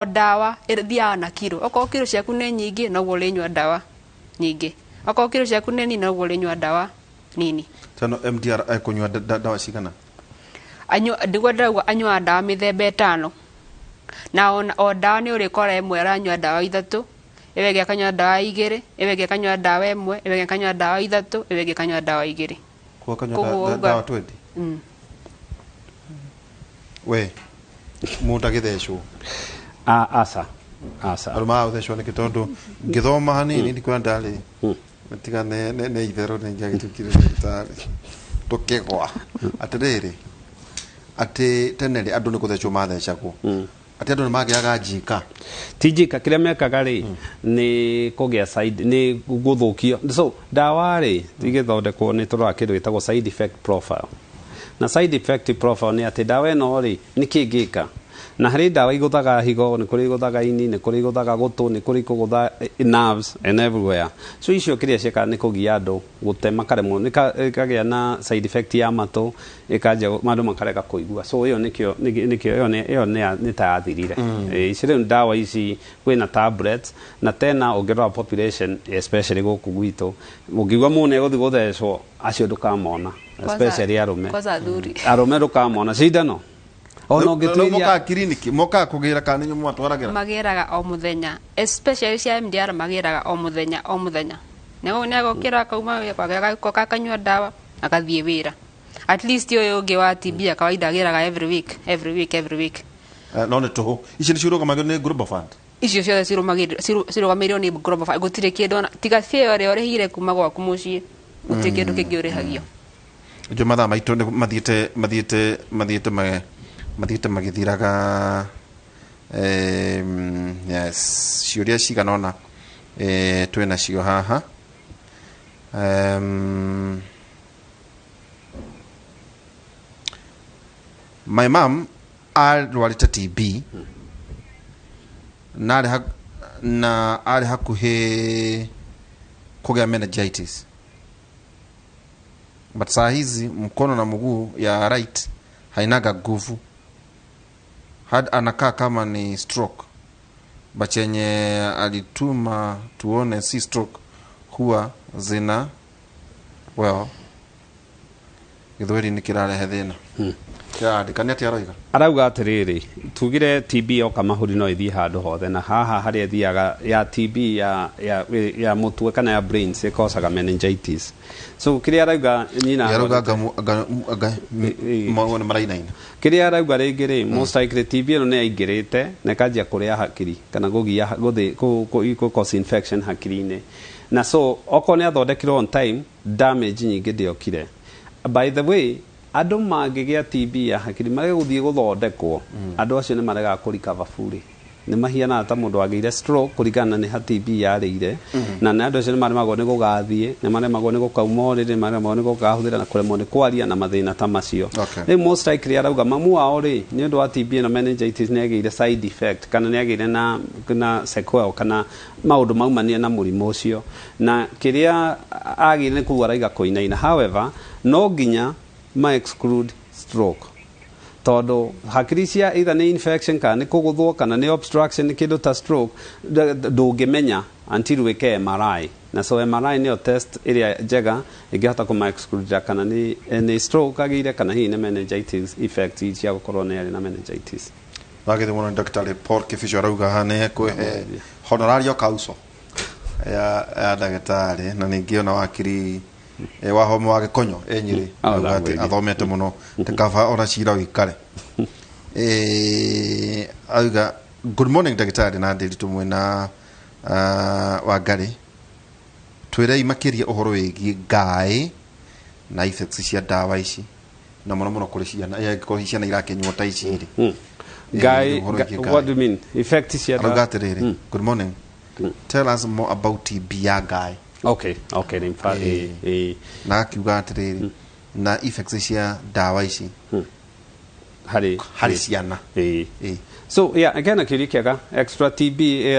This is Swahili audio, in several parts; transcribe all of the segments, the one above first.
dawa thiaga na kiro okorwo kiro ciaku nĩ nyingĩ noguo ũrĩnyua dawa nyingĩ okorwo kiro ciaku nĩ nini noguo ũrĩnyua dawa nini. Tano MDR akunywa dawa cigana? Ndigwo ndauga anyua dawa mĩthemba ĩtano na o dawa nĩ ũrĩkora ĩmwe aranyua dawa ithatũ, ĩyo ĩngĩ akanyua dawa igĩrĩ, ĩyo ĩngĩ akanyua dawa ĩmwe, ĩyo ĩngĩ akanyua dawa ithatũ, ĩyo ĩngĩ akanyua dawa igĩrĩ. Kwa kanyua dawa 20? We mũndũ agĩthecwo asa aruma ũthecwo nĩ kĩtondu ngĩthoma hanini ndikuona ndarĩ tiga nĩ itherũ nĩ njagĩtukire thibitarĩ tũkĩgwa atĩrĩrĩ atĩ tene rĩ andũ nĩ gũthecwo mathecagwo atĩ andũ nĩ magĩaga njika ti njika kĩrĩa mekaga rĩ nĩ kũgĩa side nĩ gũthũkio so dawa rĩ igĩthondekwo nĩ tũrora kĩndũ gĩtagwo side effect profile na side effect profile nĩ atĩ dawa ĩno rĩ nĩ kĩngĩka na harĩ dawa igũthaga higo nĩ kũrĩ igũthaga ini nĩ kũrĩ igũthaga gũtũ nĩ kũrĩ igũthaga nerves and everywhere so icio kĩrĩa ciekaga nĩ kũgia andũ gũtema karemwo ĩkagĩa na side effect ya matũ ĩkanjia andũ makareka kũigua so ĩyo nĩkĩo ĩyo nĩ ta yathirire ici rĩu dawa ici kwĩna tablets na tena ũngĩrora population especially gũkũ gwitũ ũngĩigua mũndũ nĩegũthiĩ gũthecwo acio ndũkamona especially arũme ndũkamona cindano ono ngĩtuĩria moka kiriniki moka kũgĩra kana nĩ mwatwaragĩra magĩraga o mũthenya especially cia MDR magĩraga o mũthenya nĩagokĩra akauma kwake akanyua dawa agathiĩ wĩra at least ũyũ ũngĩ wa TB kawaida agĩraga every week no nĩ tũhũ ici nĩ cirũgamagĩrĩrio nĩ Global Fund icio ciothe cirũgamĩrĩrio nĩ Global Fund gũtirĩ kĩndũ tiga fee ĩrĩa ũrĩhire kuma gwaku mũciĩ gũtirĩ kĩndũ kĩngĩ ũrĩhagio jo mathaa maitũ mathiĩte magĩthiraga yes ciũria cigana ona twĩna cio haha my mom arwarĩte TB na arĩ hakuhĩ kũgĩa meningitis but saa hizi mkono na mguu ya right hainaga nguvu anakaa kama ni stroke but yenye alituma tuone si stroke huwa zina well gĩthweri nĩ kĩrarehe thĩna kĩrandĩkania atĩ aroiga arauga atĩrĩrĩ tugire TB oka mahũri no ĩthiĩ handũ hothe na haha harĩa ĩthiaga ya TB ya mũtwe kana ya brains ĩkocaga meningitis so kĩrĩa arauga nyina arauga maũndũ marainaina kĩrĩa arauga rĩngĩ rĩ most likely TB ĩno nĩ yaingĩrĩte na ĩkanjia kũrĩa hakiri kana gũthiĩ cause infection hakiri-inĩ na so okorwo nĩ athondekirwo on time damage nyingĩ ndĩokire by the way andũ mangĩgĩa TB ya hakiri magĩgũthiĩ gũthondekwo andũ acio nĩ maregaga kũrikava bure nĩ mahianaga ta mũndũ agĩire stroke kũringana nĩ ha TB yarĩire na andũ acio nĩ maremagwo nĩ gũgathiĩ nĩ maremagwo nĩ gũkauma ũrĩrĩ nĩ maremagwo nĩ gũkahũthĩra na kũremwo nĩ kwaria na mathĩna ta macio rĩu most likely arauga mamu wao rĩ nĩ ũndũ wa TB ĩno meningitis nĩ agĩire side effect kana nĩ agĩire na sequel kana maũndũ maumania na mũrimũ ũcio na kĩrĩa agĩire nĩ kũu araiga kũinaina however no nginya ma exclude stroke tondũ hakiri cia either nĩ infection kana nĩ kũgũthwo kana nĩ obstruction nĩ kĩndũ ta stroke ndũngĩmenya until wĩke MRI na so MRI nĩyo test ĩrĩa njega ĩngĩhota kũma exclude kana nĩ stroke agĩire kana hihi nĩ meningitis effect cia gũkorwo nĩ arĩ na meningitis wagĩthĩ mũno Dr. Paul Kĩbico arauga haha nĩ ekũhe honorario kauso ya ndagĩtarĩ na ningĩ ona wakiri wa homo wa Gĩkonyo Nyĩrĩ athomete mũno tekaba ona cira wĩkare auga good morning ndagĩtarĩ na ndĩritũ mwena Wangari twĩrei makĩria ũhoro wĩgiĩ ngaĩ na effects cia dawa ici na mũno kũrĩ ciana angĩkorwo ciana irakĩnyua ta ici rĩ ngaĩ what do you mean effects cia dawa good morning tell us more about TB ya ngaĩ okay in fact na akiuga atĩrĩrĩ na effects cia dawa ici harĩ ciana so yeah again kĩũria kĩega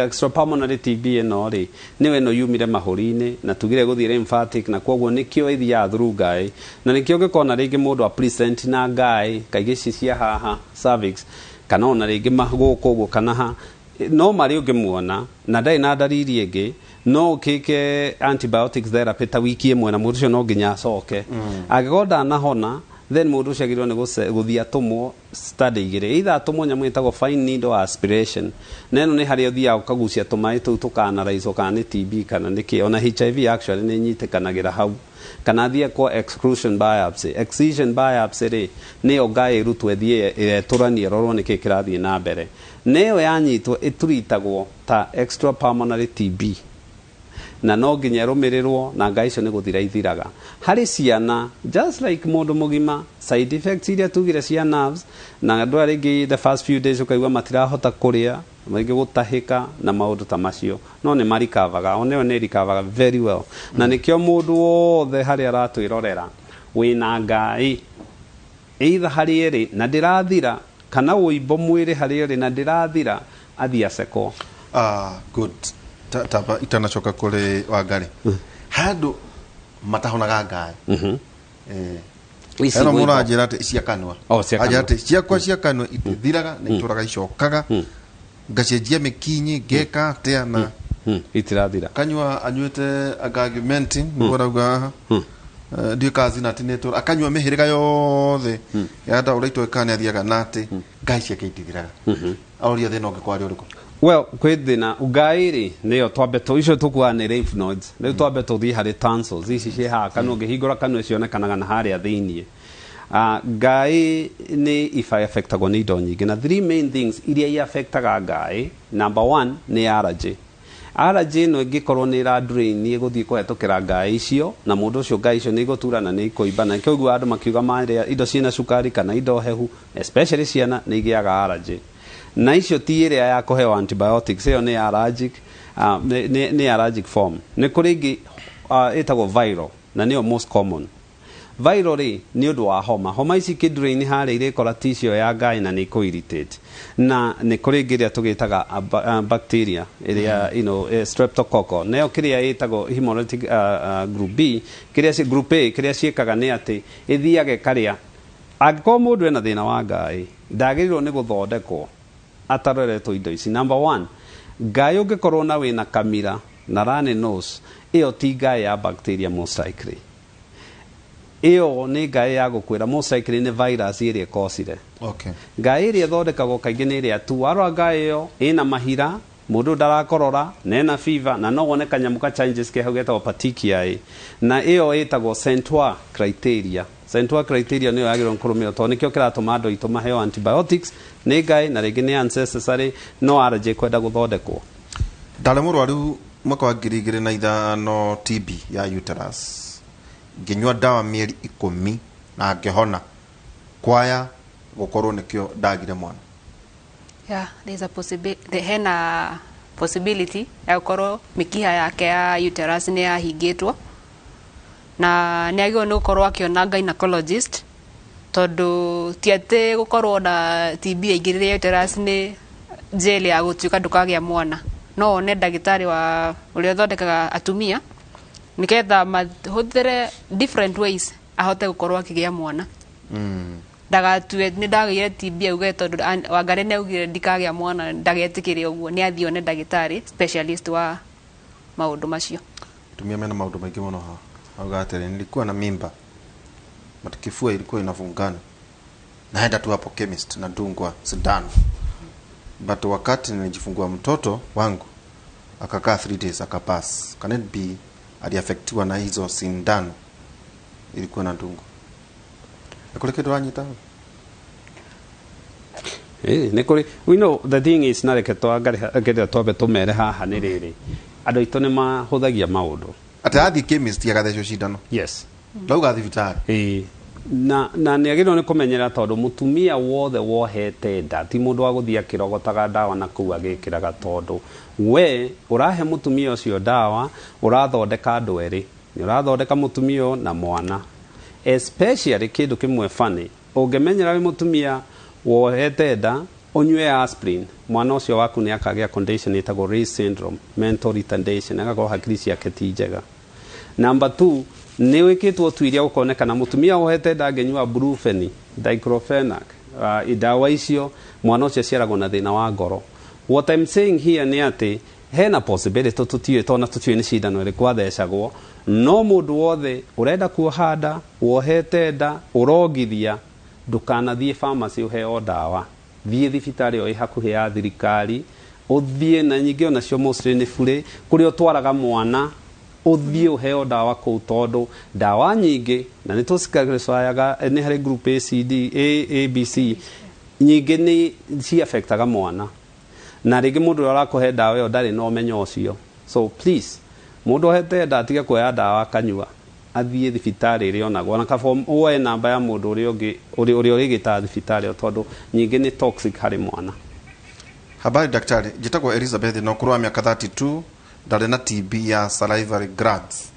extra pulmonary TB ĩno rĩ nĩwe ĩno yumire mahũri-inĩ na tugire gũthiĩ lymphatic na kwoguo nĩkĩo ĩthiaga through ngaĩ na nĩkĩo ũngĩkona rĩngĩ mũndũ a present na ngaĩ kaingĩ ici cia haha cervix kana ona rĩngĩ gũkũ ũguo kana ha no mari ungimuona na ndai na ndariri ingi no ukike antibiotics therapy ta wiki imwe na mundu ucio no nginya acoke agikorwo ndanahona then mundu ucio agirwo ni guthia tumwo study igire either atumwo nyamu itagwo fine needle aspiration neno ni hari uthia ukagucia tumai tu tukanalize kana ni TB kana niki ona HIV actually ni nyitikanagira hau kana thia kwa exclusion biopsy excision biopsy ri ni ogai rutwe thie turanie rorwo ni kikirathie na mbere neyo yanyitwo ituritagwo ta extra pulmonary TB na no nginya rumirirwo na ngai icio ni guthira ithiraga hari ciana just like mundu mugima side effects iria tugire cia nerves na andu aringi the first few days ukaigua matirahota kuria maingi gutahika na maundu ta macio no ni marikavaga oneyo ni rikavaga very well na nikio mundu wothe hari aratwirorera wina ngai either hari eri na ndirathira kana uimbo mwiri hari eri na ndirathira athia seko good tapa itanachoka kule Wangari handu matahonaga ngai eno mura njira ati cia kanwa aja ati ciakwa cia kanwa itithiraga na ituraga icokaga ngacenjia mikinyi ngeka atia na itirathira kanywa anyuete argumenting ngorauga ndio kazi na tineto akanywa mihiriga yothe yada uraito ikane athiaga nati ngai ciake itithiraga auria thina ungikwari uriku well kwithina ugairi niyo twambeto icio tukua ni lymph nodes ni twambeto thi hari tonsils ici cie ha kana ngihingura kana cionekanaga na haria thiini ngai ni affectagwo ni indo nyingi na three main things iria affectaga ngai number 1 ni allergy no ingikorwo ni ra drain ni guthii kuhetukira ngai icio na mundu ucio ngai icio ni gutura na ni kuimba na kiogu andu makiuga maria indo cina sukari kana indo hehu especially ciana ni giaga allergy na icio ti iria ya kuheo antibiotics iyo ni allergic ni allergic form ni kuringi itagwo viral na niyo most common viral ri ni undu wa homa ici kidurain hari ire kora tissue ya ngai na ni ku irritate na ni kuringi ria tugitaga bacteria iria streptococcal nayo kiria itagwo hemolytic group B group A kiria ciekaga ni ati ithiage karia angiko mundu ena thina wa ngai ndagirirwo ni guthondekwo ataroretwo indo ici number 1 ngai ungikorwo na wina kamira na runny nose iyo ti ngai ya bacteria most likely iyo ni ngai ya gukwira most likely ni virus iria cosire ngai iria thondekagwo kaingi ni iria tu warwa ngai iyo ina mahira mundu ndarakorora nena fever na no wone kanyamu ka changes ke hugeta petechiae na iyo itagwo Central criteria niyo yagirwo nkurumio to nikio kiratuma andu itu maheo antibiotics ni ngai na ringi ni unnecessary no allergy kwenda guthondekwo ndale murwaru mwaka wa 2005 TB ya uterus nginywa dawa mieri 10 na ngehona kwaya gukorwo nikio ndagire mwana there's a possibility ya gukorwo mikiha yake ya uterus ni yahingitwo na ni agio no korwo akiona gynecologist tondu tiate gukorwo na TB igirire uterus ni jeli ya gutuika ndukagia mwana no ne dagitari wa uria thondekaga atumia niketha mahuthire different ways ahote gukorwo akigia mwana ndagatue ni ndagire TB auge tondu Wangari ni augire ndikagia mwana ndagetikire uguo ni athio ne dagitari specialist wa maundu macio tumia mena maundu maingi muno augatele nilikuwa na mimba matikifua ilikuwa inafungana naenda tu hapo chemist na dungwa sindano but wakati nilijifungua mtoto wangu akakaa 3 days akapass can it be aliaffectiwa na hizo sindano ilikuwa na dungu akolekedo anyita nikuri we know the thing is na reketo ngari tobe tumere haha ni riri andu itu ni mahuthagia maundu atathi chemist yagatheco cindano yes ndauga thibitari na ni agirwo ni kumenyera tondu mutumia wothe wohete nda ti mundu wa guthia kirogotaga dawa na kuu agikiraga tondu we urahe mutumia ucio dawa urathondeka andu eri ni urathondeka mutumia na mwana especially kindu kimwe funny ungemenyera wi mutumia wohete nda unywe aspirin mwana ucio waku ni akagia condition itagwo Reye syndrome mental retardation agakorwo hakiri ciake ti njega number 2 ni wikitwo twiria ukonekana mutumia wohete nda ngenywa brufen diclofenac idawa icio mwana ucio ciaragwo na thina wa ngoro what I'm saying here nĩ atĩ hena possibility tũtiũĩ tona tũtiũĩ nĩ cindano ĩrĩkũ athecagwo no mũndũ wothe ũrenda kuoha nda wohete nda ũrongithia ndũkanathiĩ pharmacy ũheo ndawa thiĩ thibitarĩ o ĩ hakuhĩ ya thirikari ũthiĩ na nyingĩ onacio mostly nĩ bure kũrĩa ũtwaraga mwana ũthiĩ ũheo ndawa kũu tondũ ndawa nyingĩ na nĩ tũcikayaga nĩ harĩ group ABC nyingĩ nĩ ci-affectaga mwana na rĩngĩ mũndũ ũrĩa ũrakũhe ndawa ĩyo ndarĩ na ũmenyo ũcio so please mũndũ ohete nda atige kuoya ndawa akanyua athiĩ thibitarĩ ĩrĩa onagwo na kaba woe namba ya mũndũ ũrĩa ũngĩ ũrĩa ũrĩgĩtaga thibitarĩ tondũ nyingĩ nĩ toxic harĩ mwana. Habari daktari, njĩtagwo Elizabeth na ũkũrũ wa mĩaka 32 ndarĩ na TB ya salivary glands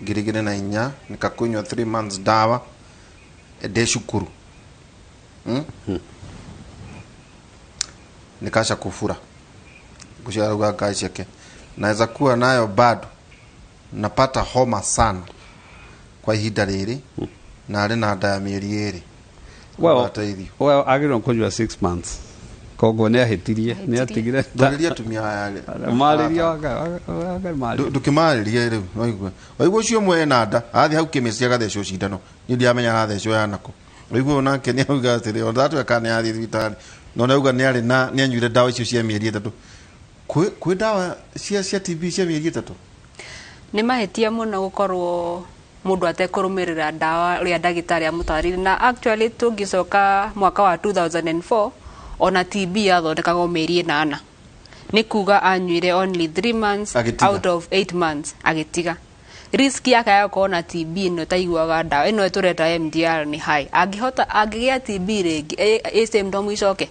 ngirigire na inya nikakunywa 3 months dawa ndĩ cukuru nikasha kufura kusharaga kazi yake naweza kuwa nayo bado napata homa sana kwa ihinda rĩrĩ na arĩ na nda ya mĩeri 2 well agĩrĩirwo kũnyua 6 months koguo nĩ ahĩtirie nĩ atigire ndariria tumia yale marĩria ndũkĩmarĩria rĩu waigua ũcio mwe na nda athiĩ hau kĩmĩci agathecwo cindano nĩ ndiamenya arathecwo yanako waigua nake nĩ auga atĩrĩ o ndatweka nĩ athiĩ thibitarĩ no nauga nĩ arĩ na nĩ anyuire ndawa icio cia mĩeri 3 kwĩ ndawa cia TB cia mĩeri 3 nĩ mahĩtia mũno gũkorwo mũndũ atekũrũmĩrĩra ndawa ũrĩa ndagĩtarĩ amũtarĩire na actually tũngĩcoka mwaka wa 2004 ona TB yathondekagwo mĩeri 8 nĩ kuga anyuire only 3 months out of 8 months agĩtiga risk yake ya kuona TB ĩno taiguaga ndawa ĩno ĩtũreta MDR nĩ high angĩgĩa TB rĩngĩ symptom icoke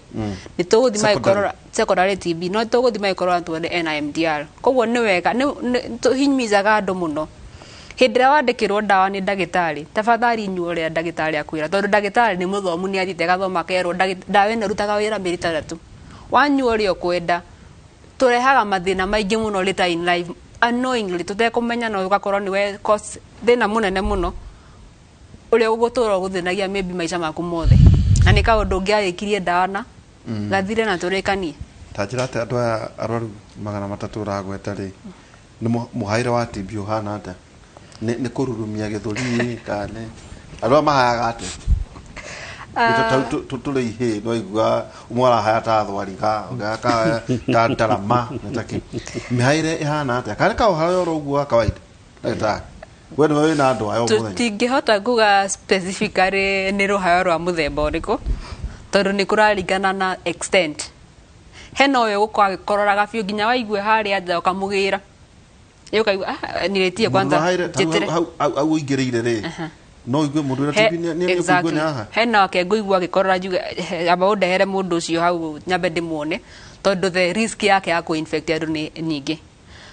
nĩ tũgũthima ikorora secondary TB no tũgũthima ikorora tuone NMDR koguo nĩ wega tũhinyimizaga andũ mũno hĩndĩ ĩrĩa wandĩkĩrwo ndawa nĩ ndagĩtarĩ tafadhali nyua ũrĩa ndagĩtarĩ akwĩra tondũ ndagĩtarĩ nĩ mũthomu nĩ athiĩte gathoma akerwo ndawa ĩno ĩrutaga wĩra mĩeri 3 wanyua ũrĩa ũkwenda tũrehaga mathĩna maingĩ mũno later in life unknowingly tutekũmenya no ũgakorwo nĩwe cause thĩna mũnene mũno ũrĩa ũgũtũra gũthĩnagia maybe maica maku mothe na nĩ kaũndũ ũngĩarĩkirie ndawa na gathire na tũrĩkanie ta njĩra atĩ andũ aya arwaru 300 ũragweta rĩ nĩ mũhaĩre wa TB ũhana atĩa nĩ kũrurumia gĩthũri kane andũ mahayaga atĩ tũtũrĩ ihĩ no igua umwara haya ta thwariga ũgaka ta ndarama nataki mĩhaĩre ĩhana atĩa kana ka ũhara ũro ũguo kawaida ndagĩtarĩ we nĩ wĩ na andũ ayo mũthenya tũtingĩhota kuga specifically nĩ rũhayo rwa mũthemba ũrĩkũ tondũ nĩ kũraringana na extent hena ũyũ gũkorwo agĩkororaga biũ nginya waigue harĩa nja ũkamũgĩra ukaigua nĩrĩtie kwanza njĩtĩre au ingĩrĩire rĩ no igue mũndũ ũrĩa TB nĩ kũigua nĩ haha hena wake ngũigua agĩkorora njuge amba ũndehere mũndũ ũcio hau nyambe ndĩmuone tondũ the risk yake ya kũ-infect andũ nĩ nyingĩ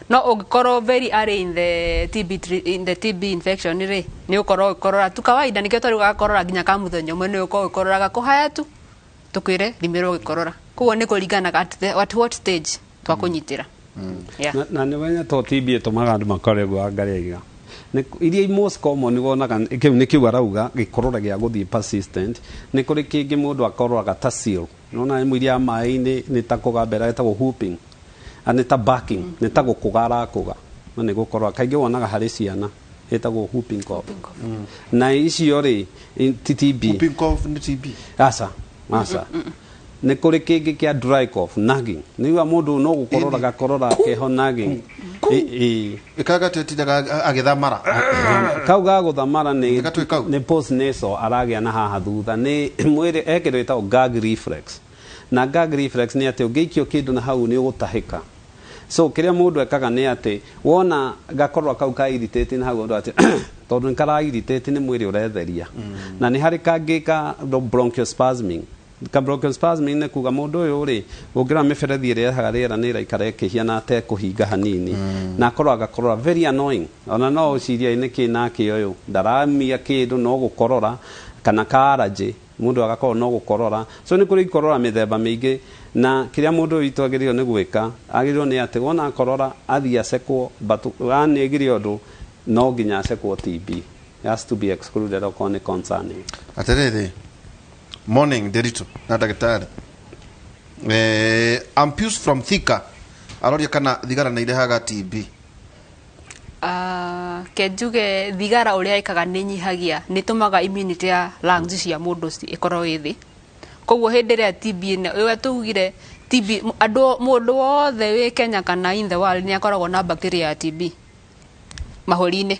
no ũngĩkorwo very early in the TB infection rĩ nĩ ũkorwo ũgĩkorora tu kawaida nĩkĩo twarĩ ũgakorora nginya ka mũthenya ũmwe nĩ ũkorwo ũgĩkororaga kũhaya tu tũkwĩre thimĩrwo ũgĩkorora koguo nĩ kũringanaga at what stage twakũnyitĩra na nĩ wenya to TB ĩtũmaga andũ makore gwa ngariga iria most common wonaga kĩu nĩ kĩu arauga gĩkorora gĩa gũthiĩ persistent nĩ kũrĩ kĩngĩ mũndũ akororaga ta seal nona ĩmwe iria maĩ-inĩ nĩ ta kũgambera ĩtagwo whooping nĩ ta backing nĩ ta gũkũgara kũga no nĩ gũkorora kaingĩ wonaga harĩ ciana ĩtagwo whooping cough na icio rĩ TB whooping cough nĩ TB asa nĩ kũrĩ kĩngĩ kĩa dry cough nagging nĩguo mũndũ no gũkororaga korora keho nagging ikaga tetidaga agithamara kau ga gũthamara nĩ post nasal aragĩa na haha thutha nĩ mwĩrĩ ekĩrwo ĩtagwo gag reflex na gag reflex nĩ atĩ ũngĩikio kĩndũ na hau nĩ ũgũtahĩka so kĩrĩa mũndũ ekaga nĩ atĩ wona gakorora kau ka irritate na hau ũndũ atĩ tondũ nĩ kara irritate nĩ mwĩrĩ ũretheria na nĩ harĩ kangĩ ka bronchospasming bronchospasming nĩ kuga mũndũ ũyũ rĩ ũngĩra mĩberethi ĩrĩa ĩrehaga rĩera nĩ ĩraikara ĩkĩhiana atekũhinga hanini na akorwo agakorora very annoying ona no ũciria nĩ kĩ nake ũyũ ndaramia kĩndũ no gũkorora kana ka allergy mũndũ agakorwo no gũkorora so nĩ kũrĩ ikorora mĩthemba mĩingĩ na kĩrĩa mũndũ witũ agĩrĩirwo nĩ gwĩka agĩrĩirwo nĩ atĩ wona akorora athiĩ acekwo but anĩgire ũndũ no nginya acekwo TB has to be excluded okorwo nĩ concerning atĩrĩrĩ morning Derito na ndagĩtarĩ Ampius from Thika aroria kana thigara na irehaga TB. Kenjuge thigara uria ikaga ni nyihagia ni tumaga immunity ya lungs cia mundu ikorwo ithi. Koguo hindi ria TB we tugire TB mundu wothe wi Kenya kana in the world ni akoragwo na bacteria ya TB mahuri-ini.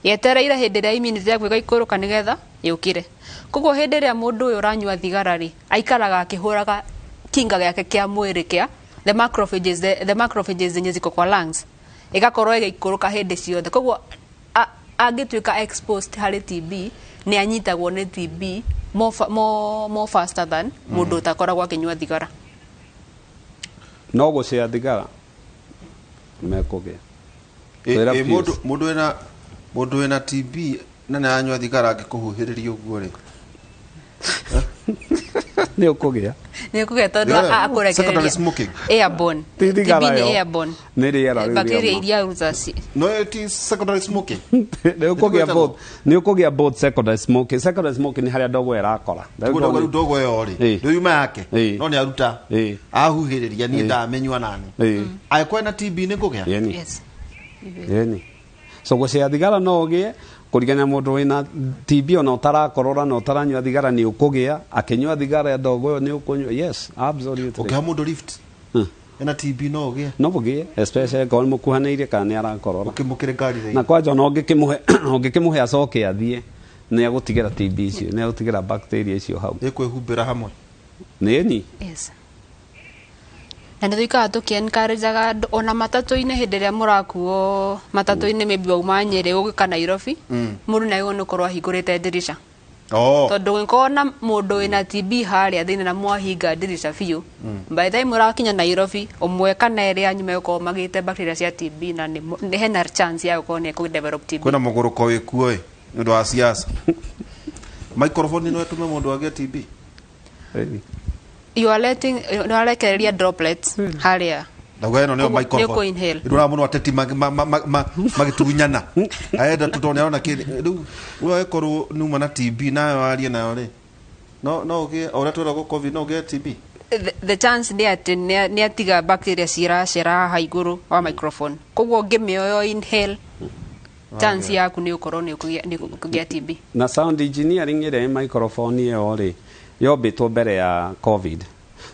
Yetereire hindi ria immunity yaku igaikuruka nigetha yukire. Koguo hindi ria mundu uyu uranyua thigara ri aikaraga akihuraga kinga giake kia mwiri kia the macrophages nyeziko kwa lungs igakorwo igaikuruka hindi ciothe. Koguo angituika exposed hari TB ni anyitagwo ni TB more faster than mundu utakoragwo akinyua thigara. No gucia thigara mekuge mundu wina TB na nanyua thigara angikuhuhiriria uguo ri ni ukugia tondu akurekereria airborne. TB ni airborne ni riera bacteria iria uzaci no it is secondary smoking. ni ukugia both secondary smoking ni haria ndogo irakora ndogo yo ri ndio yuma yake no ni aruta ahuhiriria ni ndamenywa nani aikwa na TB ni kugia. Yes yeni so gucia thigara no ugie kuriganya mundu wina TB ona utarakorora na utaranyua thigara ni ukugia akinyua thigara ya ndogo yo ni ukunyua. Yes, absolutely. Okay, mundu lift ena TB no ugie no ugie especially kwa mukuhaneirie kana ni arakorora ukimukire ngari na kwaja no ungikimuhe acoke athie ni agutigira TB icio ni agutigira bacteria icio hau ikwehumbira hamwe ni. Yes, na nithuikaga tukiencourageaga ona matatu-ini hindi ria murakuo matatu-ini maybe wauma Nyeri ugika Nairobi mundu naigwo ni ukorwo ahingurite dirisha tondu gwikorwo na mundu wina TB haria thiini na mwahinga dirisha biu by the time murakinya Nairobi umwe kana eri anyu megukorwo magite bacteria cia TB na ni hena chance ya gukorwo ni kudevelop TB. Kwina muguruko wikuo ndu wa siasa microphone no etume mundu agie TB. You are letting droplets haria Dago eno neo microphone ndura muno ateti magitunyana aenda tutone ona kidi we ekoru numa na TB nayo arie nayo ri no ugie ora twera go COVID no ugie TB. The chance ni atiga bacteria cira haiguru wa microphone koguo ngimioyo inhale chance yaku ni ukorwo ni kugia TB. Na sound engineering ire microphone iyo ri yombitwo mbere ya COVID.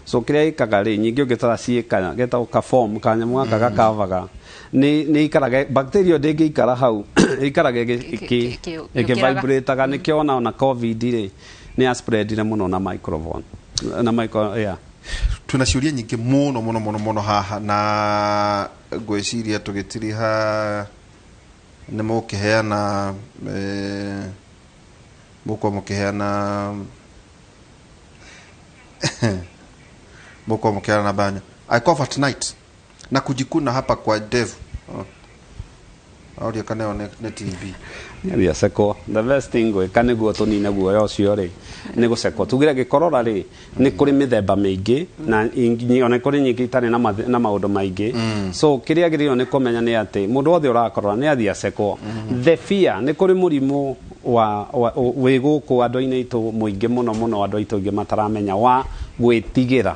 So kiria ikaga ri nyingi ugitara ciika geta uka form kanya mwaka gakavaga ni ikaraga bacteria ndingi ikara hau ikaraga iki vibrate ni kiona ona COVID ri ni spreadire muno na microphone na micro yeah. Tuna ciuria nyingi muno haha na gwiciria tugitiri ha ni mukiheana Boko mkiana na banya. I cover tonight. Na kujikuna hapa kwa dev. Audio kaneo ne TV. Nyaria seko. The best thing we kane guo tonina guo yo cio ri. Ni guceko. Tugira gikorora ri ni kuri mithemba mingi na ingi ona kuri nyingi itari na maundu maingi. So kiria girio ni kumenya ni ati mundu wothe urakorora ni athia seko. The fear ni kuri murimu wa wiguku andu-ini itu muingi muno andu aitu ingi mataramenya wa gwitigira.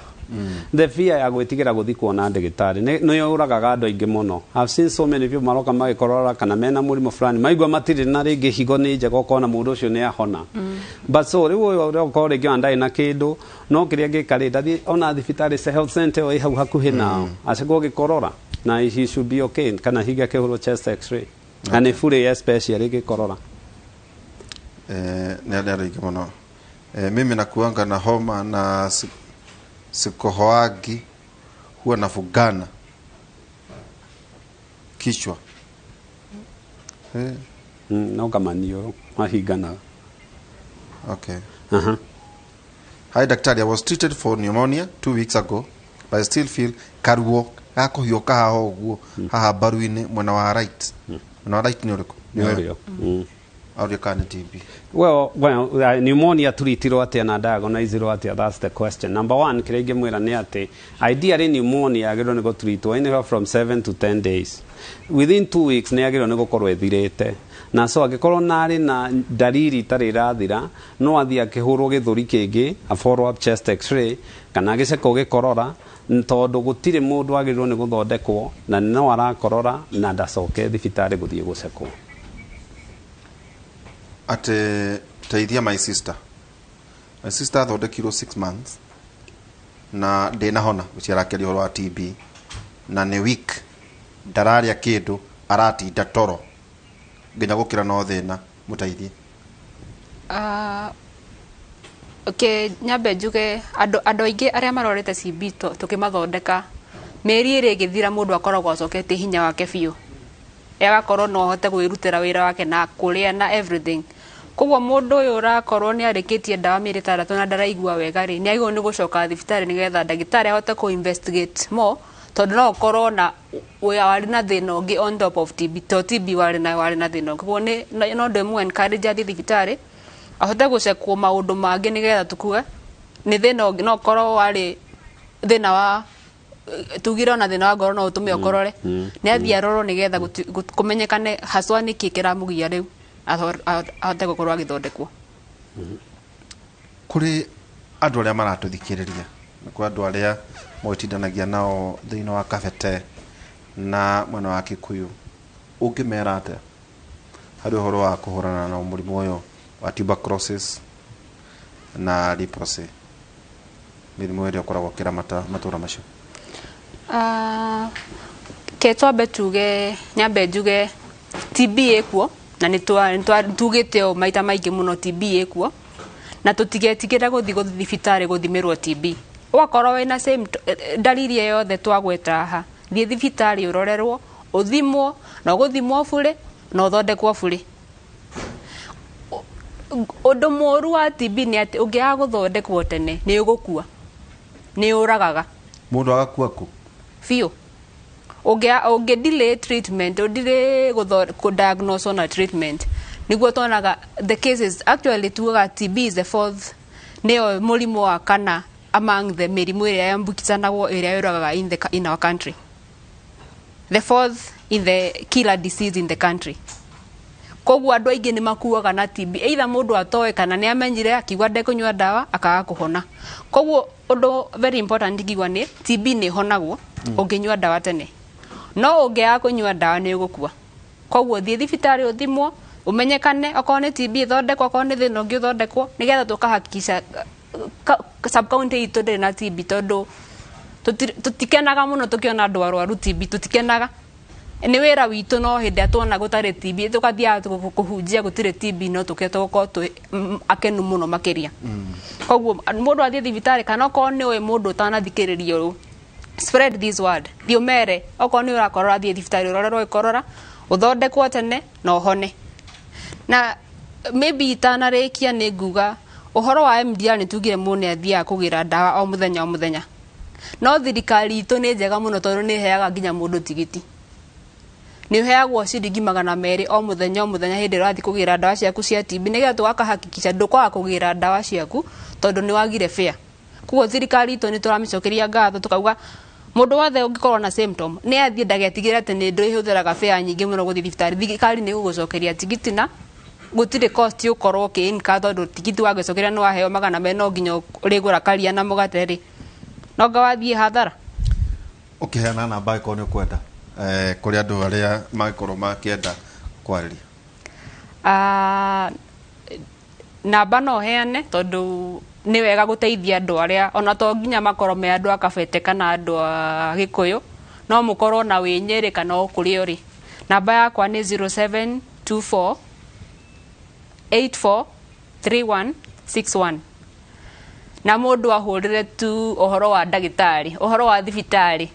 The fear ya gwitigira guthi kuona ndagitari no yuragaga andu aingi muno. I've seen so many people maroka magikorora kana mena murimu fulani maigwa matiri na ringi higo ni njega ukona mundu ucio ni ahona. But so riwo ukora ringi andai na kindu no kiria ngikari ndathi ona thibitari se health center oi hau hakuhi nao acego gikorora na he should be okay kana higa kehuro chest x-ray and if fully especially gikorora ni adari kimono mimi nakuanga na homa na sikohoagi huwa nafugana kichwa no kama ndio mahigana. Okay. Hi daktari, I was treated for pneumonia 2 weeks ago but I still feel karuo gako hioka haho uguo haha baruine mwena wa right ni uriko ndio audio kana TB. Well, pneumonia turitiro atia na diagnoseiro atia, that's the question. Number one, kirege mwira ni ati ideally pneumonia agiro ni go treatwo anywhere from 7 to 10 days. Within 2 weeks ni agiro ni gukorwo ethirite. na so agikorwo nari na dariri tari rathira no athia akihurwo githuri kingi a follow up chest x-ray kana giceko gikorora tondu gutire mundu agirirwo ni guthondekwo na no arakorora na ndacoke thibitari guthie gucekwo. Ate teithia my sister athondekirwo 6 months na ndina hona guciara keri horo wa TB na ni week ndararia kindu aratinda toro nginya gukira no thina muteithie. Okay, nyambe njuge andu aingi aria marorete CB tukimathondeka meri iri igithira mundu akoragwo acokete hinya wake biu agakorwo no hote gwirutira wira wake na kuria na everything. Koguo mundu uyu urakorwo ni arikitie ndawa miri 3 na ndaraigua wega ri ni aigwo ni gucoka thibitari nigetha ndagitari ahote ku investigate more tondu no ukorwo na wari na thina ungi on top of TB to TB wari na thina. Koguo ni no ndemu encourage athi thibitari ahote gucekwo maundu mangi nigetha tukuge ni thina ungi no ukorwo wari thina wa tugire na thina wa ngoro no utume ukorore ni athia arorwo nigetha kumenyekane haswa ni kikiramugia riu ahote gukorwo agithondekwo. Kuri andu aria maratuthikiriria kwa andu aria mwitindanagia nao thiini wa Kabete na mwena wa Kikuyu ungimera atia hari uhoro wa kuhurana na murimu uyu wa tuberculosis na leprosy mirimu iria ukoragwo kiramata matura macio? Ketwambe tuge nyambe njuge TB ikuo na ni tugite o maita maingi muno TB ikuo na tutigetigera guthi thibitari guthimirwo TB. Wakorwo wina same dalili yothe twagweta ha thie thibitari urorerwo uthimwo na guthimwo bure na uthondekwo bure. Undu moru wa TB ni ati ungiaga guthondekwo tene ni ugukua ni uragaga mundu agakua ku fio unge delay treatment udire go diagnose na treatment niguo tonaga the cases actually tuga TB is the fourth neo murimu wa kana among the mirimu iria yambukizanagwo iria yuragaga in our country, the fourth in the killer disease in the country. Koguo andu aingi ni makuaga na TB either mundu atoe kana ni amenyire akigwa ndekunywa dawa akaga kuhona. Koguo undu very important ngigwa ni TB ni honagwo unginywa dawa tene no ungiaga kunywa dawa ni ugukua. Koguo thie thibitari uthimwo umenyekane okorwo ni TB thondekwo okorwo ni thina ungi thondekwo nigetha tukahakikisha sub county itu ndiri na TB tondu tutikenaga muno tukiona andu arwaru TB tutikenaga ni wira witu no hindi atona gutari TB tukathia kuhunjia gutire TB no tuketo gukorwo akenu muno makiria. Koguo mundu athie thibitari kana okorwo ni we mundu utanathikiriria ru spread this word thio mere okorwo ni urakorora athie thibitari urorerwo ikorora uthondekwo tene na uhone. Na maybe itanarikia ni nguga uhoro wa MDR ni tugire mune athia kugira dawa o muthenya no thirikari itu ni njega muno tondu ni heaga nginya mundu tigiti ni heagwo ciringi 200 o muthenya hindi rathi kugira dawa ciaku cia TB nigetha tukahakikisha ndukwaga kugira dawa ciaku tondu ni wagire fair. Kuo thirikari itu ni turamicokeria ngatho tukauga mundu wothe ungikorwo na symptom ni athie ndagetigire ati ni ndu ihuthiraga fair nyingi muno guthi thibitari thirikari ni gugucokeria tigiti na gutire cost ukorwo ki inka tondu tigiti wagecokeria no waheo 200 no nginya urigura karia na mugate ri no gawathie hathara. Ukiheana namba iko ni kwenda kuri andu aria magikorwo makienda kwariria namba no heane tondu ni wega guteithia andu aria ona to nginya makorwo me andu akabete kana andu a Gikuyu no mukorwo na winyeri kana okuri uri. Namba yakwa ni 0724 843161 na mundu ahurire tu uhoro wa ndagitari uhoro wa thibitari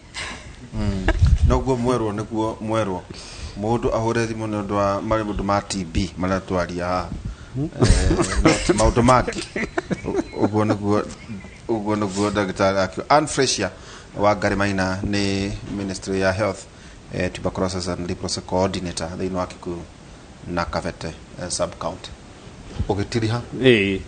noguo mwerwo niguo mwerwo mundu ahurire thimu ni undu wa mundu ma TB maria twaria maundu maki uguo niguo ndagitari akio Anfresia wa Garimaina ni Ministry ya Health Tuberculosis and Leprosy Coordinator thiini wa Kikuyu na Kabete sub county. Ugitiriha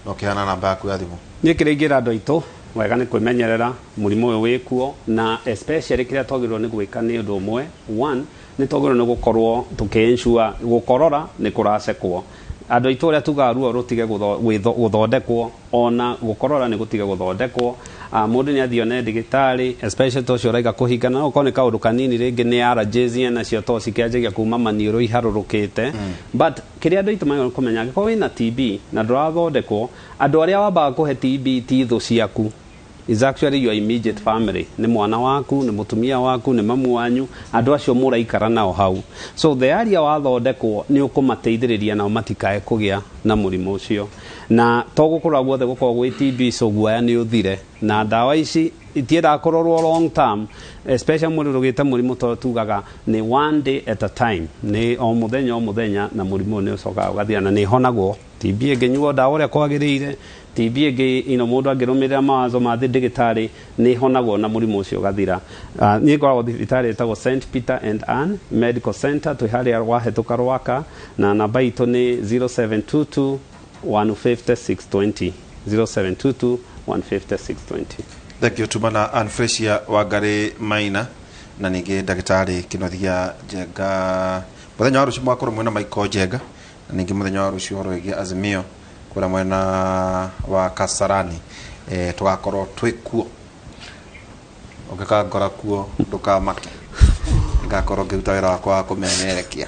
okay ana namba yaku ya thimu ni kiringira andu aitu wega nĩ kwĩmenyerera mũrimũ ũyũ wĩ kuo, na especially kĩrĩa twagĩrĩirwo nĩ gwĩka nĩ ũndũ ũmwe. One, nĩ twagĩrĩirwo nĩ gũkorwo tũkĩ-ensure gũkorora nĩ kũracekwo. Andũ aitũ ũrĩa tugaga ruo rũtige gũthondekwo, ona gũkorora nĩ gũtige gũthondekwo. Mũndũ nĩ athiĩ one ndagĩtarĩ, especially tocio ũraiga kũhingana, no ũkorwo nĩ kaũndũ kanini, rĩngĩ nĩ allergies nacio to cikĩanjagia kuma maniũrũ iharũrũkĩte. But kĩrĩa andũ aitũ magĩrĩirwo kũmenya, angĩkorwo wĩna TB na ndũrathondekwo, andũ arĩa wambaga kũhe TB ti thũ ciaku, is actually your immediate family. Nĩ mwana waku, nĩ mũtumia waku, nĩ mamu wanyu, andũ acio mũraikara nao hau. So the area wathondekwo nĩ ũkũmateithĩrĩria nao matikae kũgĩa na mũrimũ ũcio. Na to gũkũra guothe gũkorwo gwĩ TB so guoya nĩ ũthire. Na ndawa ici itiendaga kũrorwo long term, especially mũndũ ũgĩte mũrimũ to tugaga nĩ one day at a time, nĩ o mũthenya na mũrimũ nĩ ũcokaga ũgathira na nĩ honagwo. TB ĩngĩnyuo ndawa ũrĩa kwagĩrĩire, TB ĩngĩ mũndũ angĩrũmĩrĩra mawatho ma ndagĩtarĩ nĩ honagwo na mũrimũ ũcio ũgathira. Niĩ ngoragwo thibitarĩ ĩtagwo St Peter and Anne Medical Center, twĩ harĩa wahĩtũka Rwaka, na namba itũ nĩ 0722 150 620, 0722 150 620. Thank you tumana Anfresia Wangari Maina na ningĩ ndagĩtarĩ Kĩnothia Njenga. Mũthenya wa rũciũ mwakorwo mwena Michael Njenga, na ningĩ mũthenya wa rũciũ ũhoro wĩgiĩ Azimio kũrĩa mwena wa Kasarani. Tũgakorwo twĩ kuo, ũngĩkangora kuo ndũkamake, ngakorwo ngĩruta wĩra wakwa wa kũmenyerekia.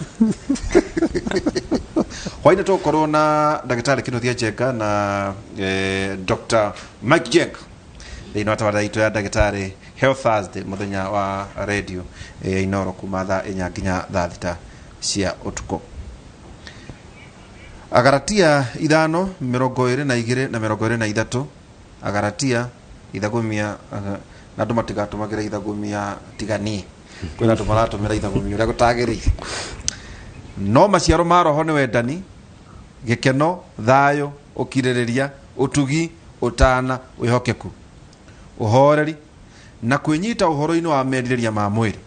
Hwainĩ tũgũkorwo na ndagĩtarĩ Kĩnothia Njenga na Dr. Mike Njenga thĩinĩ wa tabarĩra itũ ya ndagĩtarĩ Health Thursday mũthenya wa radio Inooro kuma thaa 4 nginya thaa 6 cia ũtukũ. Agaratia 5:22 na 23, agaratia ithagumia na andũ matigatũmagĩra ithagumia tiganie, kwĩna andũ maratũmĩra ithagumia ũrĩa gũtagĩrĩire. No maciaro ma roho nĩ wendani, gĩkeno, thayũ, ũkirĩrĩria, ũtugi, ũtana, wĩhokeku, ũhoreri na kwĩnyita ũhoro-inĩ wa merirĩria ma mwĩrĩ.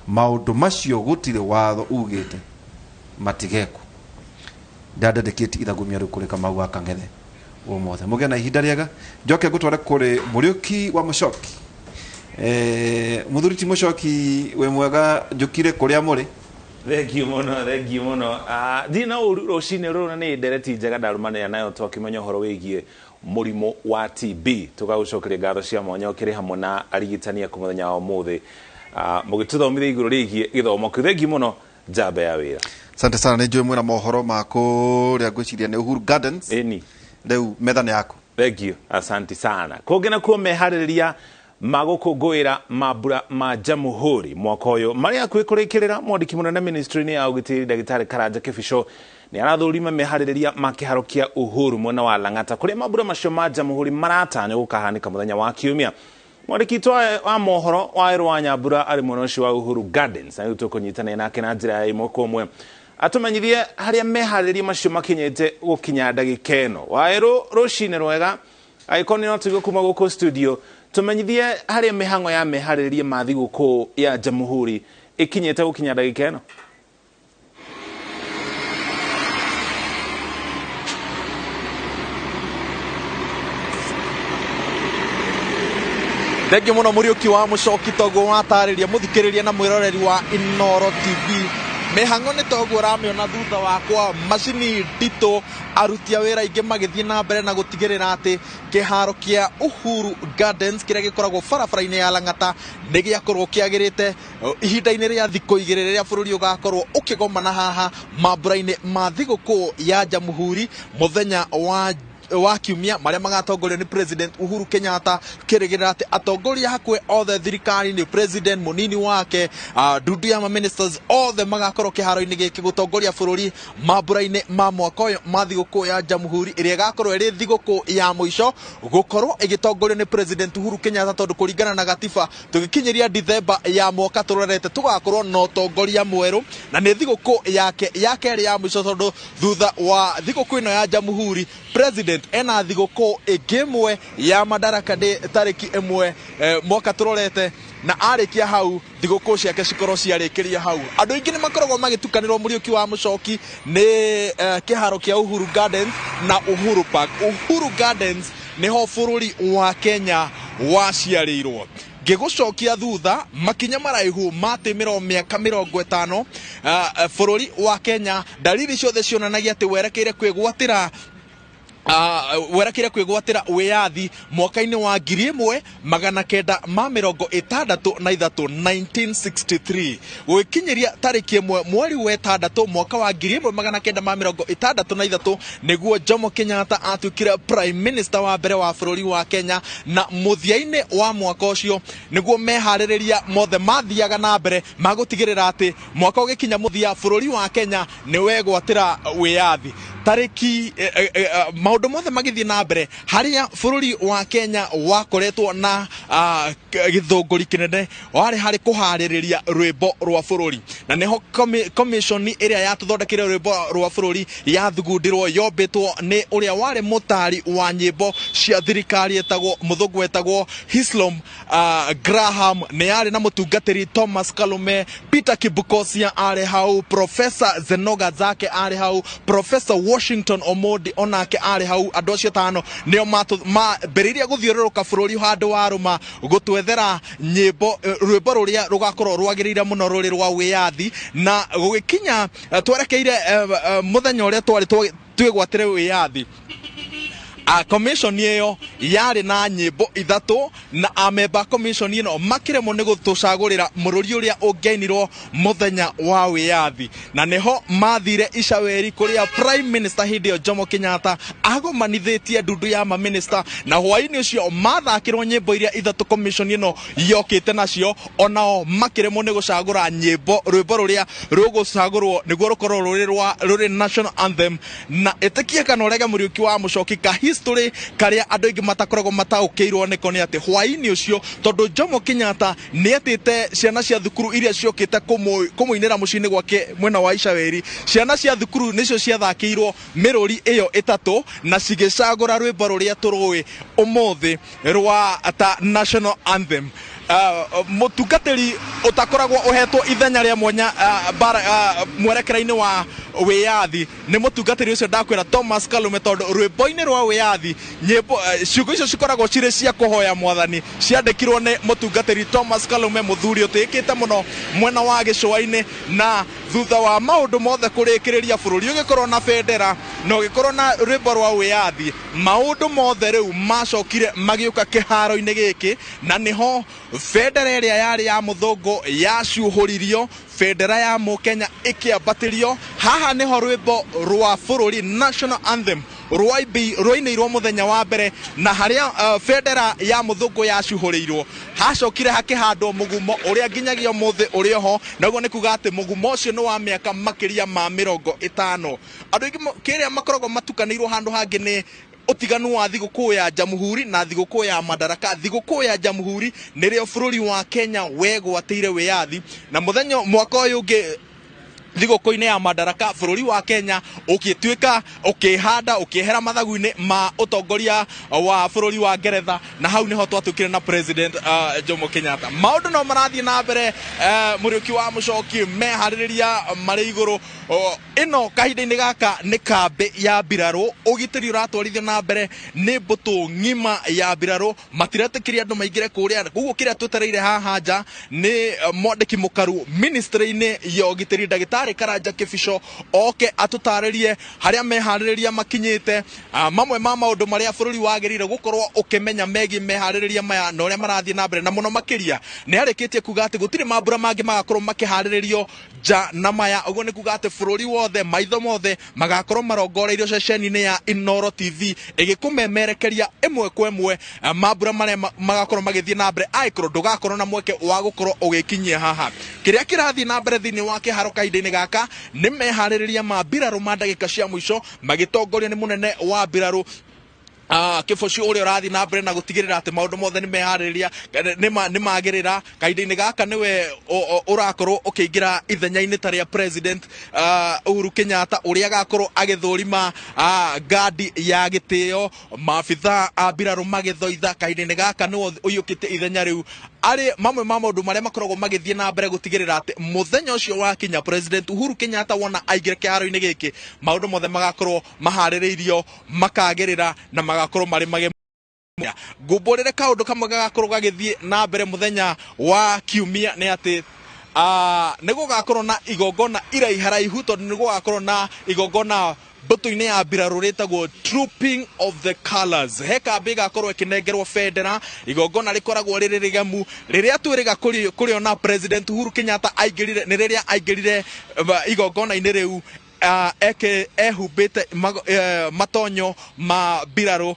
Maũndũ macio gũtirĩ watho ugĩte matigekwo. Ndandĩkĩte ithagumia rĩu kũrĩ Kamau wa Kang'ethe ũmothe. Mũgĩe na ihinda rĩega, njoke ngũtware kũrĩ Mũriũki wa Mũcoki. Mũthuri ti Mũcoki wĩ mwega, njũkire kũrĩa mũrĩ? Thengiũ mũno. Ndina rũcinĩ rũrũ na nĩ ndereti njega ndarumanĩra nayo twakĩmenya ũhoro wĩgiĩ mũrimũ wa TB. Tũgagũcokeria ngatho cia mwanya ũkĩrĩ hamwe na arigitani aku mũthenya wa ũmũthĩ, mũgĩtũthomithia igũrũ rĩgiĩ gĩthomo kĩu. Thengiũ mũno, njamba ya wĩra. Asante sana. Nĩ njũĩ mwĩna mohoro ma kũrĩa ngwĩciria nĩ Uhuru Gardens. Ĩni rĩu metha nĩ yaku. Thengiũ, asante sana. Kũngĩ nakuo meharĩrĩria ma gũkũngũĩra mambura ma Jamhuri mwaka ũyũ marĩa hakuhĩ kũrĩkĩrĩra. Mwandĩki mũnene ministry-inĩ ya ũgitĩri ndagĩtarĩ Karanja Kĩbico nĩ arathũrima meharĩrĩria ma kĩharo kĩa Uhuru mwena wa Lang'ata, kũrĩa mambura macio ma Jamhuri maratanya gũkahanĩka mũthenya wa Kiumia. Mwandĩki wa mohoro wa Ĩrũ wa Nyambura arĩ mwena ũcio wa Uhuru Gardens, na rĩu tũkũnyitanĩra nake na njĩra ya ĩmwe kwa ĩmwe atũmenyithie harĩa meharĩrĩria macio makinyĩte gũkinya ndagĩka ĩno. Waĩrũ, rũcinĩ rwega, angĩkorwo nĩ ũratũigua kuma gũkũ studio, tũmenyithie harĩa mĩhang'o ya meharĩrĩria ma thigũkũ ya Jamhuri ĩkinyĩte gũkinya ndagĩka ĩno. Thengiũ mũno Mũriũki wa Mũcoki, toguo watarĩria mũthikĩrĩria na mwĩroreri wa Inooro TV. Mĩhang'o nĩ toguo ũramĩona thutha wakwa, macini nditũ, aruti a wĩra aingĩ magĩthiĩ na mbere na gũtigĩrĩra atĩ kĩharo kĩa Uhuru Gardens kĩrĩa gĩkoragwo barabara-inĩ ya Lang'ata nĩ gĩakorwo kĩagĩrĩte ihinda-inĩ rĩa thikũ igĩrĩ rĩrĩa bũrũri ũgakorwo ũkĩgomana haha mambura-inĩ ma thigũkũ ya Jamhuri mũthenya wa Kiumia, marĩa magatongorio ni President Uhuru Kenyatta, kĩrĩgĩrĩra atĩ atongoria hakuhĩ othe thirikari ni President mũnini wake, ndudu ya ministers othe magakorwo kĩharo-inĩ gĩkĩ gũtongoria bũrũri mambura-inĩ ma mwaka ũyũ ma thigũkũ ya Jamhuri, ĩrĩa ĩgakorwo ĩrĩ thigũkũ ya mũico gũkorwo ĩgĩtongorio ni President Uhuru Kenyatta, tondũ kũringana na gatiba tũgĩkinyĩria December ya mwaka tũrorete tũgakorwo na ũtongoria mwerũ, na nĩ thigũkũ yake ya kerĩ ya mũico, tondũ thutha wa thigũkũ ĩno ya Jamhuri President ena thigũkũ ĩngĩ ĩmwe ya Madaraka Day tarĩki 1 mwaka tũrorete, na arĩkia hau thigũkũ ciake cikorwo ciarĩkĩria hau. Andũ aingĩ nĩ makoragwo magĩtukanĩrwo Mũriũki wa Mũcoki nĩ kĩharo kĩa Uhuru Gardens na Uhuru Park. Uhuru Gardens niho bururi wa Kenya waciarirwo. Ngigucokia thutha makinya maraihu matimiro miaka 50 bururi wa Kenya dalili ciothe cionanagia ati werekeire kwigwatira werekeire kwigwatira wiyathi mwaka-ini wa 1963 1963 gwikinyiria tariki 1 mweri wa 6 mwaka wa 1963 niguo Jomo Kenyatta atuikire prime minister wa mbere wa bururi wa Kenya, na muthia-ini wa mwaka ucio niguo mehaririria mothe mathiaga na mbere magutigirira ati mwaka ugikinya muthia bururi wa Kenya ni wegwatira wiyathi. Tariki maundu mothe magithii na mbere haria bururi wa Kenya wakoretwo na githunguri kinene wari hari kuhaririria rwimbo rwa bururi, na neho commission iria yatuthondekire rwimbo rwa bururi yathugundirwo yombitwo ni uria wari mutari wa nyimbo cia thirikari etagwo muthungu wetagwo Hislom Graham, ni yari na mutungatiri Thomas Kalume, Peter Kibukosia ari hau, Professor Zenoga Zake ari hau, Professor Washington Omodi onake ari hau. Andu acio tano nio mambiriria guthiururuka bururi handu waruma gutwethera nyimbo rwimbo ruria rugakorwo rwagirire muno ruri rwa wiyathi, na gugikinya twerekeire muthenya uria twari twigwatire wiyathi. Commission iyo yari na nyimbo ithatu, na amemba commission ino makiremo ni gutucagurira mururi uria ungainirwo muthenya wa wiyathi, na neho mathire icaweri kuria prime minister Hindio Jomo Kenyatta agomanithitie ndundu ya ma minister, na hwaini ucio mathakirwo nyimbo iria ithatu commission ino yokite nacio, onao makiremo ni gucagura nyimbo rwimbo ruria rugucagurwo niguo rukorwo ruri national anthem, na itikie kana urege Muriuki wa Muchoki ka history karia andu ingi matakoragwo mataukirwo niko ni ati hwaini ucio tondu Jomo Kenyatta ni etite ciana cia thukuru iria ciokite kumuinira mucini gwake mwena wa icaweri, ciana cia thukuru nicio ciathakirwo miruri iyo itatu na cigicagura rwimbo ruria turui umuthi rwa ta national anthem. Mutungatiri utakoragwo uhetwo ithenya ria mwanya mwerekera-ini wa wiyathi ni mutungatiri ucio ndakwira Thomas Kalume, tondu rwimbo-ini rwa wiyathi nyimbo ciugo icio cikoragwo cire cia kuhoya mwathani ciandikirwo ni mutungatiri Thomas Kalume, muthuri utiikite muno mwena wa gicua-ini. Na thutha wa maundu mothe kurikiriria bururi ugikorwo na bendera na ugikorwo na rwimbo rwa wiyathi, maundu mothe riu macokire magiuka kiharo-ini giki, na niho bendera iria yari ya muthungu yacuhuririo, bendera ya Mukenya ikiambatirio. Haha niho rwimbo rwa bururi national anthem rwainirwo muthenya wa mbere, na haria bendera ya muthungu yacuhuriirwo hacokire hakihandwo mugumo uria nginyagia muthi uri ho, naguo ni kuga ati mugumo ucio ni wa miaka makiria ma 50. Andu ingi kiria makoragwo matukanirwo handu hangi ni utiganu wa thiguku ya Jamhuri na thiguku ya Madaraka. Thiguku ya Jamhuri nirio bururi wa Kenya wegwatire wiyathi, na muthenya mwaka uyu ungi thiguku-ini ya Madaraka bururi wa Kenya ukituika ukihanda ukihera mathagu-ini ma utongoria wa bururi wa Ngeretha, na hau niho twatukire na president Jomo Kenyatta. Maundu no marathie na mbere, Muriuki wa Muchoki mehaririria mari iguru ino kahinda-ini gaka ni kambi ya mbiraru, ugitiri uratwarithio na mbere ni mbutu ng'ima ya mbiraru, matiretikiria andu maingire kuria. Koguo kiria twetereire haha nja ni mwandiki mukaru ministry-ini ya ugitiri Ndagitari Karanja Kibisho oke atutaririe haria mehaririria makinyite, mamwe ma maundu maria bururi wagirire gukorwo ukimenya megi mehaririria maya na uria marathie na mbere, na muno makiria ni harikitie kuga ati gutiri mambura mangi magakorwo makiharirio ja na maya. Uguo ni kuga ati bururi wothe maitho mothe magakorwo marongoreirio ceceni-ini ya Inoro TV igikumemerekeria imwe kwa imwe mambura maria magakorwo magithie na mbere, aikorwo ndugakorwo na mweke wa gukorwo ugikinyia haha. Kiria kirathie na mbere thiini wa kiharo kahinda-ini gaka ni mehaririria ma mbiraru ma ndagika cia mwisho magitongorio ni munene wa mbiraru Kibocio uria urathi na mbere na gutigirira ati maundu mothe ni mehaririria ni magirira. Kahinda-ini gaka niwe urakorwo ukiingira ithenya-ini ta ria president Uhuru Kenyatta uria agakorwo agithurima gadi ya gitio, maabitha a mbiraru magithoitha. Kahinda-ini gaka niwe uyukite ithenya riu ari mamwe ma maundu maria makoragwo magithie na mbere gutigirira ati muthenya ucio wa kinya president Uhuru Kenyatta wona aingire kiharo-ini giki maundu mothe magakorwo mahaririirio makagirira na magakorwo mari ngumburire kaundu kamwe gagakorwo gagithie na mbere muthenya wa kiumia ni ati niguo gakorwo na igongona iraiharaihu tondu niguo gakorwo na igongona mbutu-inĩ ya mbirarũ rĩtagwo Trooping of the Colors. He kambĩ gakorwo ĩkĩnengerwo bendera, igongona rĩkoragwo rĩrĩ rĩgemu rĩrĩa twĩrĩga kũrĩona President Uhuru Kenyatta aingĩrire, nĩ rĩrĩa aingĩrire igongona-inĩ rĩu ehumbĩte matonyo ma mbirarũ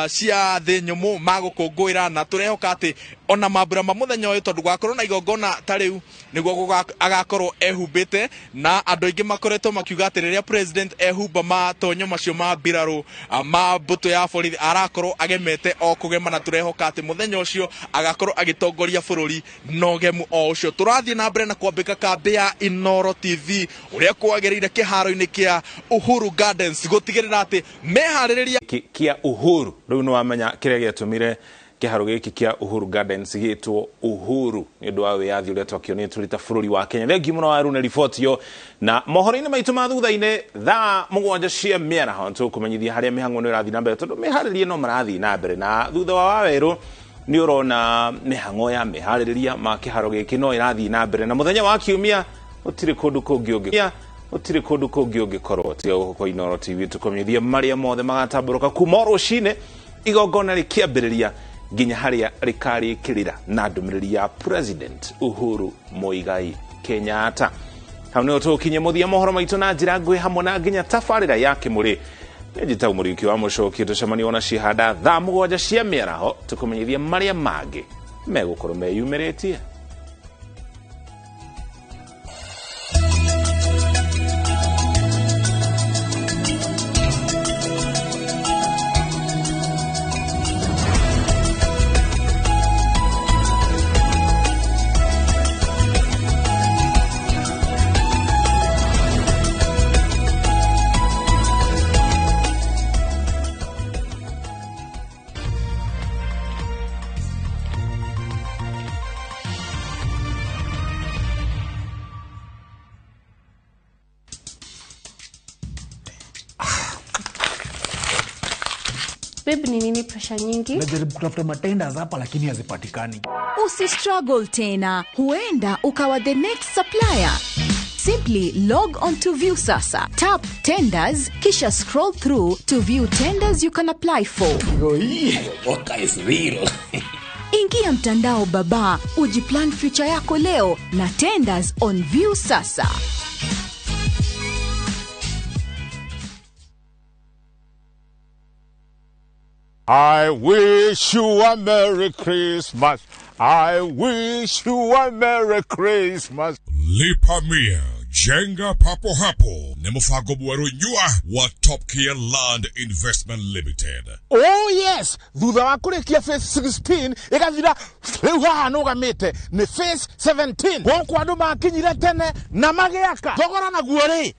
cia thĩ nyũmũ ma gũkũngũĩra, na tũrehoka atĩ ona mambura ma muthenya ũyũ tondu gwakorwo na igongona ta rĩu nĩguo agakorwo ehumbĩte, na andũ aingĩ makoretwo makiuga atĩ rĩrĩa president ehumba matonyo macio ma mbirarũ ma mbũtũ ya borithi arakorwo agemete o kũgema, na tũrehoka atĩ muthenya ũcio agakorwo agĩtongoria bũrũri na ũgemu o ũcio. Tũrathiĩ na mbere na kwambĩka kambĩ ya Inooro TV ũrĩa kwagĩrĩire kĩharo-inĩ kĩa Uhuru Gardens gũtigĩrĩra atĩ meharĩrĩria kia Uhuru. Rĩu nĩ wamenya kĩrĩa gĩatũmire kĩharo gĩkĩ kĩa Uhuru Gardens gĩtwo Uhuru nĩ ũndũ wa wĩyathi ũrĩa twakĩonire tũrĩ ta bũrũri wa Kenya. Thengiũ mũno wa runa riboti yo, na mohoro-inĩ maitũ ma thutha-inĩ thaa 7 cia mĩaraho tũkũmenyithia harĩa mĩhang'o nĩ ĩrathiĩ na mbere, tondũ mĩharĩrĩria no marathiĩ na mbere, na thutha wa Wawerũ nĩ ũrona mĩhang'o ya mĩharĩrĩria ma kĩharo gĩkĩ no ĩrathiĩ na mbere, na mũthenya wa kiumia gũtirĩ kũndũ kũngĩ ũngĩkorwo tiga gũkũ kwa Inooro TV tũkũmenyithia marĩa mothe magatambũrũka kuma rũcinĩ igongona rĩkĩambĩrĩria nginya harĩa rĩkarĩkĩrĩra na ndũmĩrĩri ya President Uhuru Muigai Kenyatta. Hau nĩho tũkinyie mũthia mohoro maitũ na njĩra nguhĩ hamwe na nginya tabarĩra ya Kĩmũrĩ. Njĩtagwo Mũriũki wa Mũchoki, tũcemanie ona cihanda thaa 7 cia mĩaraho tũkũmenyithia marĩa mangĩ megũkorwo meyumĩrĩtie. Babe, ni nini pressure nyingi? Najaribu kutafuta matenda hapa lakini hazipatikani. Usistruggle tena, huenda ukawa the next supplier. Simply log on to Viusasa, tap tenders, kisha scroll through to view tenders you can apply for. What is real? Ingia mtandao baba, ujiplan future yako leo na tenders on Viusasa. I wish you a Merry Christmas. I wish you a Merry Christmas. Lipa Mia, Jenga Papo Hapo, Nemofago Buarunyua, wa Top Gear Land Investment Limited. Oh yes, thutha wa kurikia phase 16 ikathira riu haha nugamite ni phase 17 gũkũ andũ makinyire tene na magĩaka thogora naguo rĩ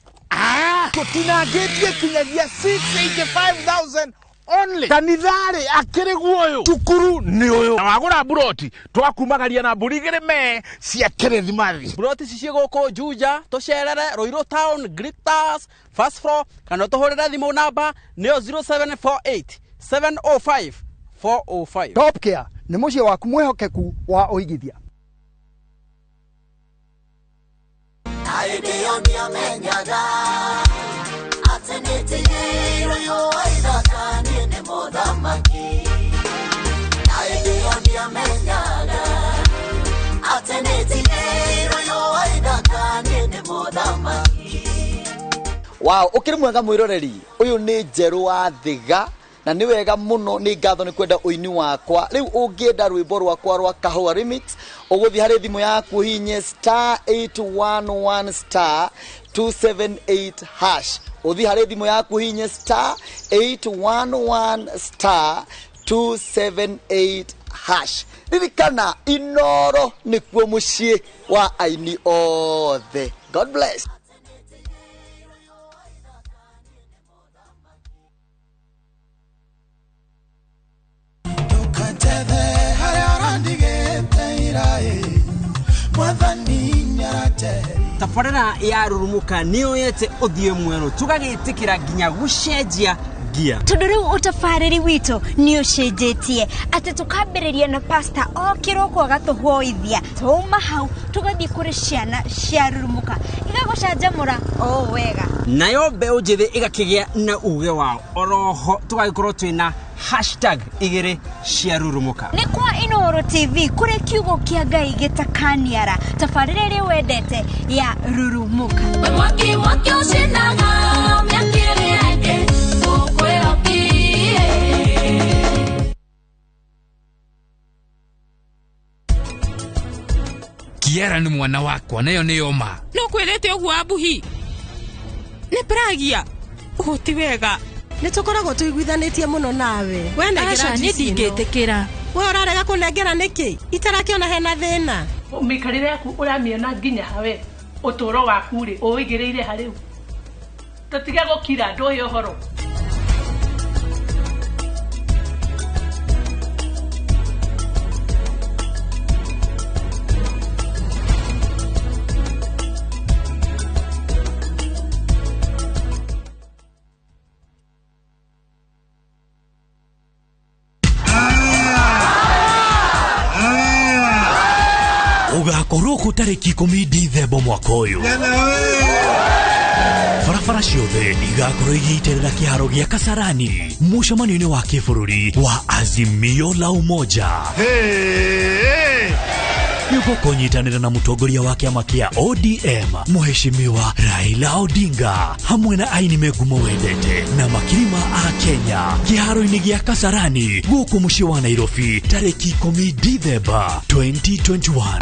tũtinangĩtie kinyagia 685,000 only. Kanithari akiri guoyo tukuru ni uyu na wagura buroti twakumagaria na burigire me cia kirithimathi. Buroti cicie gũkũ Juja tucerere Roiro Town, Gritters, First Floor, kana tuhurira thimu namba nio 0748 705 405. Top Care ni mucie waku mwehokeku wa uigithia. Wow, ukiri mwega mwiroreri uyu ni Njeru wa Thiga na ni wega muno ni ngatho ni kwenda uini wakwa riu ungienda rwimbo rwakwa rwa Kahua Remix uguthi hari thimu yaku hinye *811 *278 hash uthi hari thimu yaku hinye *811 *278 hash. Ririkana Inooro nikuo mucie wa aini othe. God bless. Tabarĩra ya rurumuka niyo yete uthie mwero tugagitikira nginya gucenjia gear tondu riu utafariri wito ni ucenjetie ati tukambereria na pastor o kiroko agatuhoithia tuma hau tugathie kuri ciana cia rurumuka igagucanjamura o wega nayo mbeu njithi igakigia na uge wao oroho tugagikorwo twina #igiri cia rurumuka ni kwa Inooro TV kuri kiugo kia Ngai gitakaniara tafarire ri wendete ya rurumuka mwaki ucinaga miakiri yake ukwehokie Kiara ni mwana wakwa nayo ni oma no kwirete ogwo abuhi ni pragia uti wega nitukoragwo tuiguithanitie muno nawe aca ni ndingitikira we urarega kunengera niki itarakiona hena thina mikarire yaku uramiona nginya hawe uturo waku ri uigireire hariu tatiga gukira ndoyo horo ugakorwo ku tariki 10 Dithemba mwaka uyu barabara ciothe igakorwo igĩitĩrĩra kĩharo gĩa Kasarani mũcemanio-inĩ wa kĩbũrũri wa Azimio la Umoja nĩguo kũnyitanĩra na mũtongoria wa kĩama kĩa ODM Mheshimiwa Raila Odinga hamwe na aini megumo wendete na makirima a Kenya kĩharo-inĩ gĩa Kasarani gũkũ mũciĩ wa Nairobi tarĩki 10 Dithemba 2021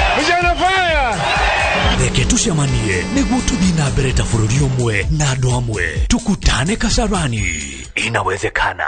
reke tucemanie nĩguo tũthiĩ na mbere ta bũrũri ũmwe na andũ amwe tukutane Kasarani inawezekana.